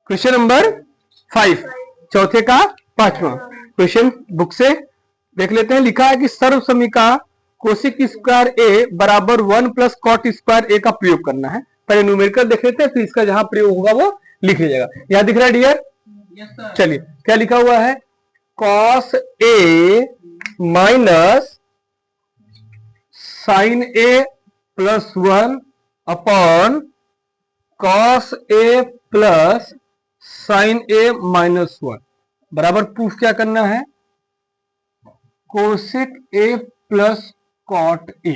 Question number 5, चौथे का 5वां क्वेश्चन बुक से देख लेते हैं। लिखा है कि सर्व समीका कोशिक स्क्वायर ए बराबर 1 प्लस कॉट स्क्वायर ए का प्रयोग करना है। पहले न्यूमेरिकल देख लेते हैं, फिर इसका जहां प्रयोग होगा वो लिख लीजिएगा। यहां दिख रहा है डियर? चलिए क्या लिखा हुआ है? Cos A minus sin A plus 1 upon cos A plus sin A minus 1 बराबर प्रूफ क्या करना है? Cosec A plus cot A.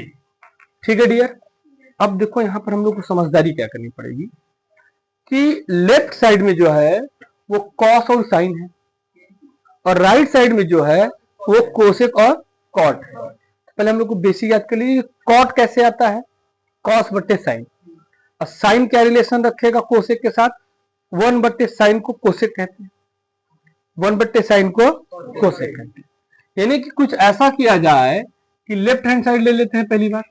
ठीक है डियर? अब देखो यहां पर हम लोग को समझदारी क्या करनी पड़ेगी कि लेफ्ट साइड में जो है वो कॉस और साइन है और राइट साइड में जो है वो कोसेक और कॉट है। पहले हम लोग को बेसिक याद कर लीजिए, कॉट कैसे आता है? कॉस बट्टे साइन। और साइन क्या रिलेशन रखेगा कोसेक के साथ? 1 बट्टे साइन को कोसेक कहते हैं, 1 बट्टे साइन को कोसेक कहते हैं। यानी कि कुछ ऐसा किया जाए कि लेफ्ट हैंड साइड ले लेते हैं। पहली बार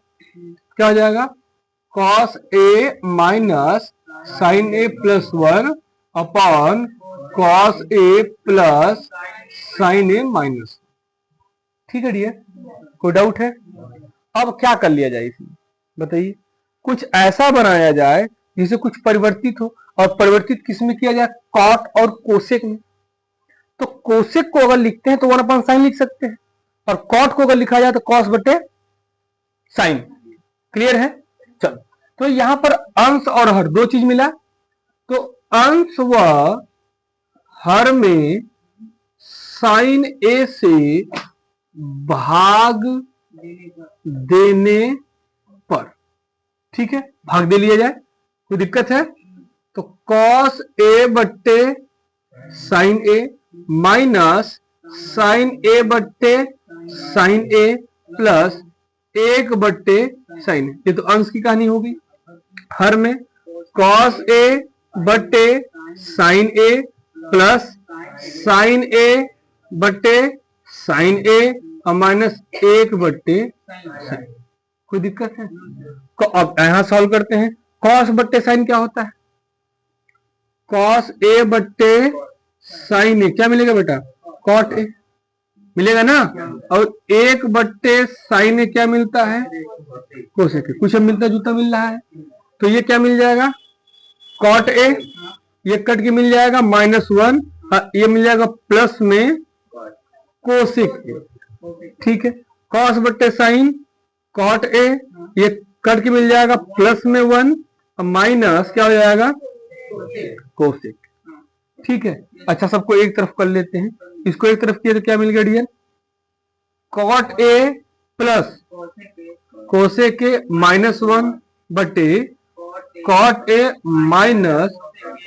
क्या हो जाएगा? Cos A minus sin A plus 1 upon cos A plus sin A minus. ठीक है डियर? कोई डाउट है? अब क्या कर लिया जाए इसमें बताइए? कुछ ऐसा बनाया जाए जिसे कुछ परिवर्तित हो, और परिवर्तित किस में किया जाए? कॉट और कोसेक में। तो कोसेक को अगर लिखते हैं तो 1 अपॉन साइन लिख सकते हैं, और कॉट को अगर लिखा जाए तो कॉस बटे साइन। क्लियर है? चलो, तो यहां पर अंश और हर दो चीज मिला। तो अंश व हर में साइन ए से भाग देने पर, ठीक है, भाग दे लिया जाए। कोई दिक्कत है? तो कॉस ए बट्टे साइन ए माइनस साइन ए बट्टे साइन ए प्लस 1 बट्टे साइन ए। ये तो अंश की कहानी होगी। हर में कॉस ए बट्टे साइन ए प्लस साइन ए बट्टे साइन ए और माइनस 1 बट्टे साइन। कोई दिक्कत है? अब यहां सॉल्व करते हैं। कॉस बट्टे साइन क्या होता है? कॉस ए बट्टे साइन ए क्या मिलेगा बेटा? कॉट ए मिलेगा ना। और 1 बट्टे साइन ए क्या मिलता है? कोसेक ए। कुछ अब मिलता जुलता मिल रहा है, तो ये क्या मिल जाएगा? Cot A. ये कट के मिल जाएगा -1, ये मिल जाएगा प्लस में कोसेक ए। ठीक है? कॉस बट्टे साइन कॉट ए, ये कट के मिल जाएगा प्लस में 1 और माइनस क्या हो जाएगा? कोसेक। ठीक है? अच्छा, सबको एक तरफ कर लेते हैं। इसको एक तरफ किया तो क्या मिल गया dear? Cot A plus cosec A -1 बटे cot A minus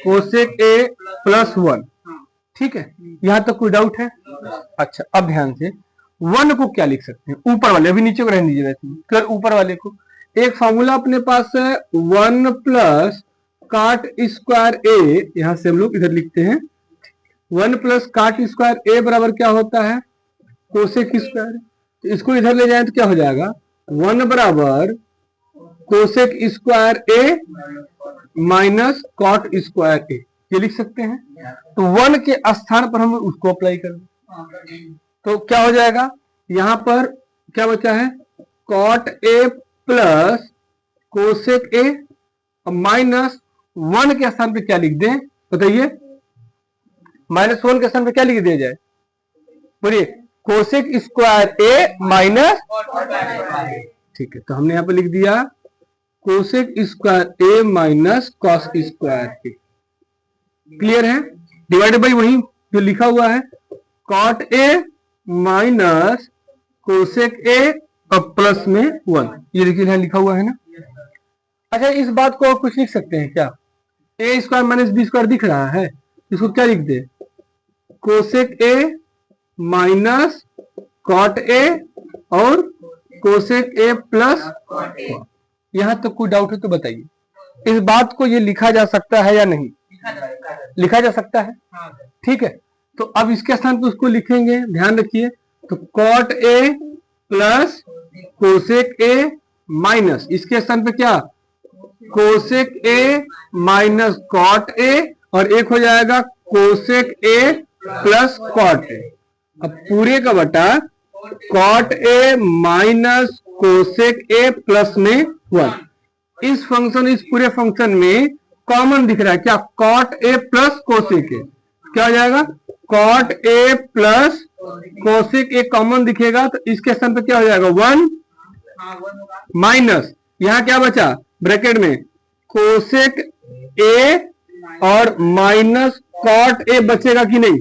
cosec A plus 1। ठीक है? यहां तक कोई डाउट है? अच्छा, अब ध्यान से 1 को क्या लिख सकते हैं? ऊपर वाले, अभी नीचे को रहने दीजिए वैसे, ऊपर वाले को एक फॉर्मूला अपने पास है 1 प्लस काट स्क्वायर ए। यहां से हम लोग इधर लिखते हैं 1 प्लस काट स्क्वायर ए बराबर क्या होता है? Cosec square. तो इसको इधर ले जाएं तो क्या हो जाएगा? 1 बराबर cosec square A minus cot square ए। ये लिख सकते हैं। तो 1 के स्थान पर हम उसको अप्लाई कर दें तो क्या हो जाएगा? यहां पर क्या बचा है? Cot A plus cosec A और माइनस 1 के स्थान पे क्या लिख दें बताइए? -1 के स्थान पे क्या लिख दिया जाए? बोलिए, कोसेक स्क्वायर ए माइनस। ठीक है, तो हमने यहां पे लिख दिया cosec square A minus cos square A. Clear है? डिवाइडेड बाई वही जो लिखा हुआ है, cot A minus cosec A और प्लस में 1। ये देखिए यहां लिखा हुआ है ना। अच्छा, इस बात को और कुछ लिख सकते हैं क्या? A square minus B square दिख रहा है, इसको क्या लिख दे? Cosec A minus cot A और कोसेक ए प्लस। यहां तक कोई डाउट है तो बताइए। इस बात को ये लिखा जा सकता है या नहीं? लिखा जा सकता है। ठीक है, तो अब इसके स्थान पर उसको लिखेंगे, ध्यान रखिए। तो cot A plus cosec A minus, इसके स्थान पे क्या? Cosec A minus cot A और एक हो जाएगा cosec A plus cot A. अब पूरे का बटा cot A minus cosec A plus में 1। इस पूरे फंक्शन में कॉमन दिख रहा है क्या? Cot A plus cosec A. क्या हो जाएगा? Cot A plus cosec A common दिखेगा तो इसके स्थान पे क्या हो जाएगा? 1 माइनस यहां क्या बचा ब्रैकेट में? कोसेक ए और माइनस कॉट ए बचेगा कि नहीं?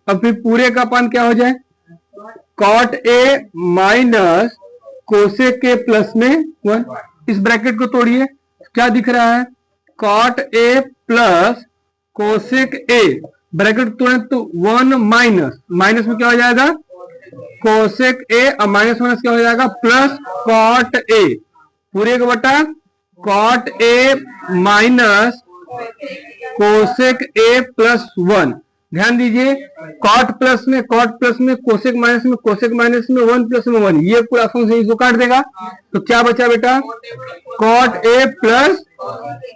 अब फिर पूरे का पान क्या हो जाए? Cot A minus cosec A plus में 1। इस ब्रैकेट को तोड़िए, क्या दिख रहा है? Cot A plus cosec A, bracket तोड़े तो 1 माइनस माइनस में क्या हो जाएगा? कोसेक ए और माइनस माइनस क्या हो जाएगा? Plus cot A. पूरे का बटा cot A minus cosec A plus 1। ध्यान दीजिए, कॉट प्लस में कोसेक माइनस में 1 प्लस में 1, ये पूरा फंक्शन इसको काट देगा तो क्या बचा बेटा? Cot A plus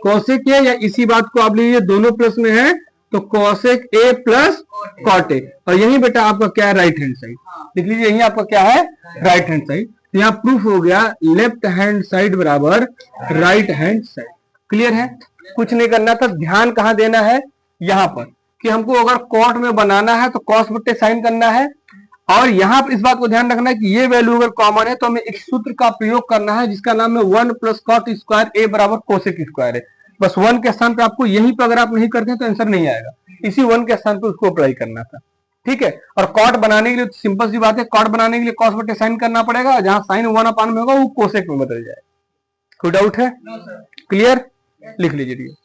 cosec A, या इसी बात को आप लीजिए दोनों प्लस में है तो cosec A plus cot A. और यही बेटा आपका क्या है? Right hand side. लिख लीजिए, यही आपका क्या है? Right hand side. तो यहाँ प्रूफ हो गया लेफ्ट हैंड साइड बराबर राइट हैंड साइड। क्लियर है? कुछ नहीं करना था, ध्यान कहां देना है? यहां पर कि हमको अगर कॉट में बनाना है तो कॉस बट्टे साइन करना है, और यहां पर इस बात को ध्यान रखना है कि ये वैल्यू अगर कॉमन है तो हमें एक सूत्र का प्रयोग करना है जिसका नाम है 1 प्लस कॉट स्क्वायर ए बराबर कोसेक स्क्वायर है। बस 1 के स्थान पे आपको यहीं पर अगर आप नहीं करते हैं तो आंसर नहीं आएगा, इसी 1 के स्थान पे उसको अप्लाई करना था। ठीक है? और कॉट बनाने के लिए सिंपल सी बात है, कॉट बनाने के लिए कॉस बट्टे साइन करना पड़ेगा, जहां साइन 1/में होगा वो कोसेक में बदल जाए। कोई डाउट है? क्लियर? लिख लीजिए।